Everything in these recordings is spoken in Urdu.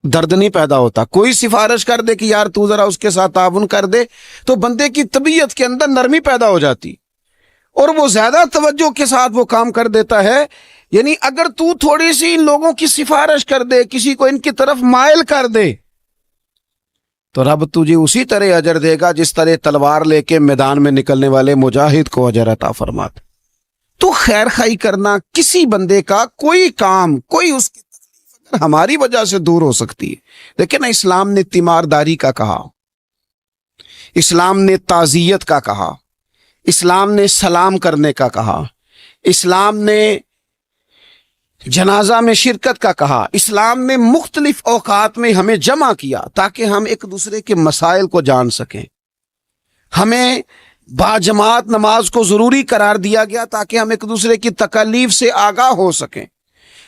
درد نہیں پیدا ہوتا. کوئی سفارش کر دے کہ یار تو ذرا اس کے ساتھ تعاون کر دے تو بندے کی طبیعت کے اندر نرمی پیدا ہو جاتی اور وہ زیادہ توجہ کے ساتھ وہ کام کر دیتا ہے. یعنی اگر تو تھوڑی سی ان لوگوں کی سفارش کر دے, کسی کو ان کی طرف مائل کر دے, تو رب تجھے اسی طرح اجر دے گا جس طرح تلوار لے کے میدان میں نکلنے والے مجاہد کو اجر عطا فرماتا. تو خیر خائی کرنا کسی بندے کا کوئی کام, کوئی اس کی تکلیف ہماری وجہ سے دور ہو سکتی ہے. لیکن اسلام نے تیمارداری کا کہا, اسلام نے تعزیت کا کہا, اسلام نے سلام کرنے کا کہا, اسلام نے جنازہ میں شرکت کا کہا, اسلام نے مختلف اوقات میں ہمیں جمع کیا تاکہ ہم ایک دوسرے کے مسائل کو جان سکیں. ہمیں باجماعت نماز کو ضروری قرار دیا گیا تاکہ ہم ایک دوسرے کی تکالیف سے آگاہ ہو سکیں.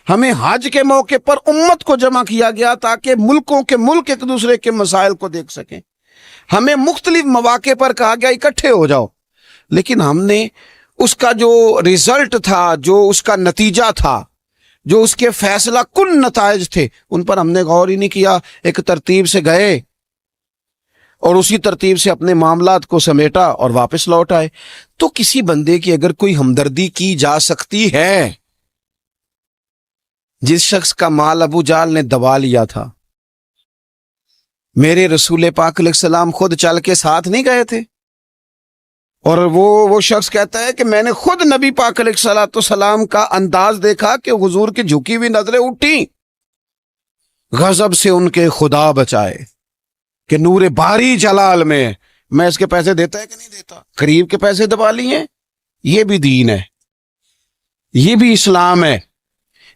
ہمیں حج کے موقع پر امت کو جمع کیا گیا تاکہ ملکوں کے ملک ایک دوسرے کے مسائل کو دیکھ سکیں. ہمیں مختلف مواقع پر کہا گیا اکٹھے ہو جاؤ, لیکن ہم نے اس کا جو رزلٹ تھا, جو اس کا نتیجہ تھا, جو اس کے فیصلہ کن نتائج تھے, ان پر ہم نے غور ہی نہیں کیا. ایک ترتیب سے گئے اور اسی ترتیب سے اپنے معاملات کو سمیٹا اور واپس لوٹ آئے. تو کسی بندے کی اگر کوئی ہمدردی کی جا سکتی ہے, جس شخص کا مال ابو جال نے دبا لیا تھا, میرے رسول پاک علیہ السلام خود چل کے ساتھ نہیں گئے تھے, اور وہ شخص کہتا ہے کہ میں نے خود نبی پاک علیہ السلام کا انداز دیکھا کہ حضور کی جھکی ہوئی نظریں اٹھی, غضب سے ان کے خدا بچائے کہ نور باری جلال میں اس کے پیسے دیتا ہے کہ نہیں دیتا, قریب کے پیسے دبا لیے. یہ بھی دین ہے, یہ بھی اسلام ہے,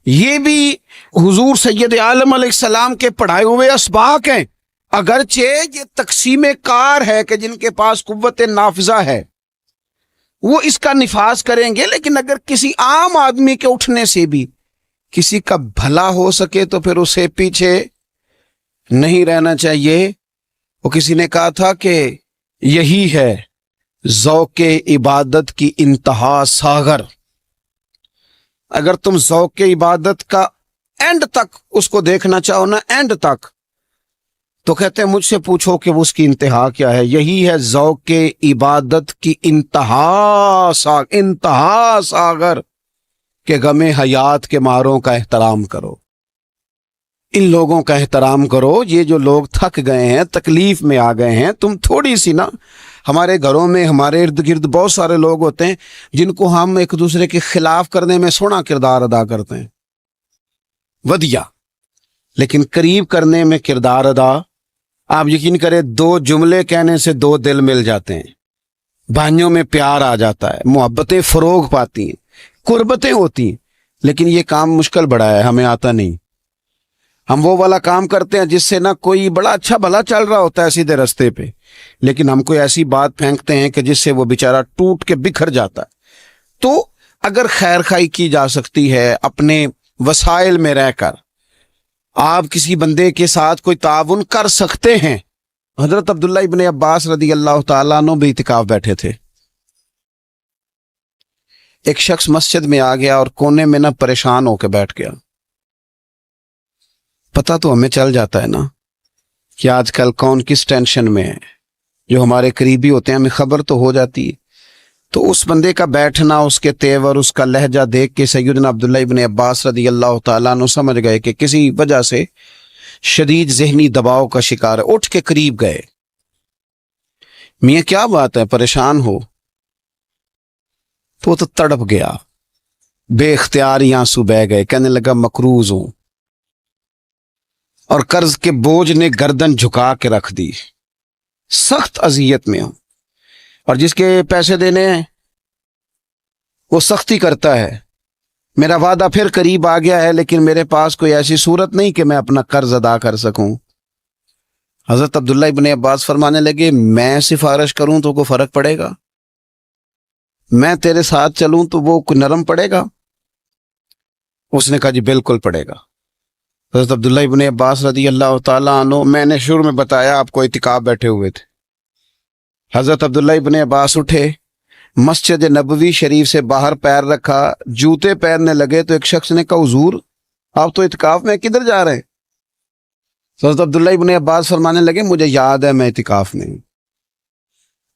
یہ بھی حضور سید عالم علیہ السلام کے پڑھائے ہوئے اسباق ہیں. اگرچہ یہ تقسیم کار ہے کہ جن کے پاس قوت نافذہ ہے وہ اس کا نفاذ کریں گے, لیکن اگر کسی عام آدمی کے اٹھنے سے بھی کسی کا بھلا ہو سکے تو پھر اسے پیچھے نہیں رہنا چاہیے. وہ کسی نے کہا تھا کہ یہی ہے ذوق عبادت کی انتہا ساغر. اگر تم ذوق عبادت کا اینڈ تک اس کو دیکھنا چاہو نا, اینڈ تک, تو کہتے ہیں مجھ سے پوچھو کہ اس کی انتہا کیا ہے. یہی ہے ذوق عبادت کی انتہا ساغر کہ غم حیات کے ماروں کا احترام کرو. ان لوگوں کا احترام کرو, یہ جو لوگ تھک گئے ہیں, تکلیف میں آ گئے ہیں. تم تھوڑی سی نا, ہمارے گھروں میں ہمارے ارد گرد بہت سارے لوگ ہوتے ہیں جن کو ہم ایک دوسرے کے خلاف کرنے میں سونا کردار ادا کرتے ہیں, ودیا, لیکن قریب کرنے میں کردار ادا. آپ یقین کریں, 2 جملے کہنے سے 2 دل مل جاتے ہیں, بھائیوں میں پیار آ جاتا ہے, محبتیں فروغ پاتی ہیں, قربتیں ہوتی ہیں. لیکن یہ کام مشکل بڑا ہے, ہمیں آتا نہیں. ہم وہ والا کام کرتے ہیں جس سے نہ کوئی بڑا اچھا بھلا چل رہا ہوتا ہے سیدھے رستے پہ, لیکن ہم کوئی ایسی بات پھینکتے ہیں کہ جس سے وہ بیچارہ ٹوٹ کے بکھر جاتا ہے. تو اگر خیر خائی کی جا سکتی ہے اپنے وسائل میں رہ کر, آپ کسی بندے کے ساتھ کوئی تعاون کر سکتے ہیں. حضرت عبداللہ ابن عباس رضی اللہ تعالیٰ عنہ بھی اعتکاف بیٹھے تھے. ایک شخص مسجد میں آ گیا اور کونے میں نہ پریشان ہو کے بیٹھ گیا. پتہ تو ہمیں چل جاتا ہے نا کہ آج کل کون کس ٹینشن میں ہے, جو ہمارے قریبی ہوتے ہیں ہمیں خبر تو ہو جاتی ہے. تو اس بندے کا بیٹھنا, اس کے تیور, اس کا لہجہ دیکھ کے سیدنا عبداللہ ابن عباس رضی اللہ تعالیٰ عنہ سمجھ گئے کہ کسی وجہ سے شدید ذہنی دباؤ کا شکار ہے. اٹھ کے قریب گئے, میاں کیا بات ہے, پریشان ہو؟ تو تڑپ گیا, بے اختیار ہی آنسو بہہ گئے, کہنے لگا مقروض ہوں اور قرض کے بوجھ نے گردن جھکا کے رکھ دی, سخت اذیت میں ہوں, اور جس کے پیسے دینے ہیں وہ سختی کرتا ہے. میرا وعدہ پھر قریب آ گیا ہے, لیکن میرے پاس کوئی ایسی صورت نہیں کہ میں اپنا قرض ادا کر سکوں. حضرت عبداللہ ابن عباس فرمانے لگے, میں سفارش کروں تو کوئی فرق پڑے گا؟ میں تیرے ساتھ چلوں تو وہ کوئی نرم پڑے گا؟ اس نے کہا جی بالکل پڑے گا. حضرت عبداللہ ابن عباس رضی اللہ تعالیٰ عنہ, میں نے شروع میں بتایا آپ کو اعتکاف بیٹھے ہوئے تھے. حضرت عبداللہ ابن عباس اٹھے, مسجد نبوی شریف سے باہر پیر رکھا, جوتے پہننے لگے تو ایک شخص نے کہا حضور آپ تو اعتکاف میں کدھر جا رہے ہیں؟ تو حضرت عبداللہ ابن عباس فرمانے لگے مجھے یاد ہے میں اعتکاف میں ہوں،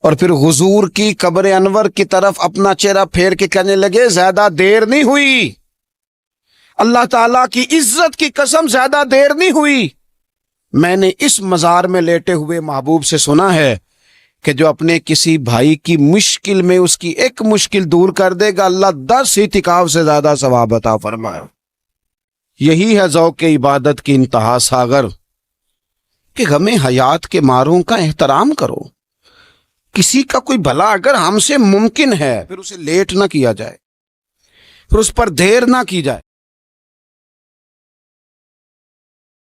اور پھر حضور کی قبر انور کی طرف اپنا چہرہ پھیر کے کہنے لگے زیادہ دیر نہیں ہوئی، اللہ تعالیٰ کی عزت کی قسم زیادہ دیر نہیں ہوئی، میں نے اس مزار میں لیٹے ہوئے محبوب سے سنا ہے کہ جو اپنے کسی بھائی کی مشکل میں اس کی ایک مشکل دور کر دے گا اللہ 10 اعتکاف سے زیادہ ثواب عطا فرمائے۔ یہی ہے ذوق عبادت کی انتہا ساغر کہ غم حیات کے ماروں کا احترام کرو، کسی کا کوئی بھلا اگر ہم سے ممکن ہے پھر اسے لیٹ نہ کیا جائے، پھر اس پر دیر نہ کی جائے۔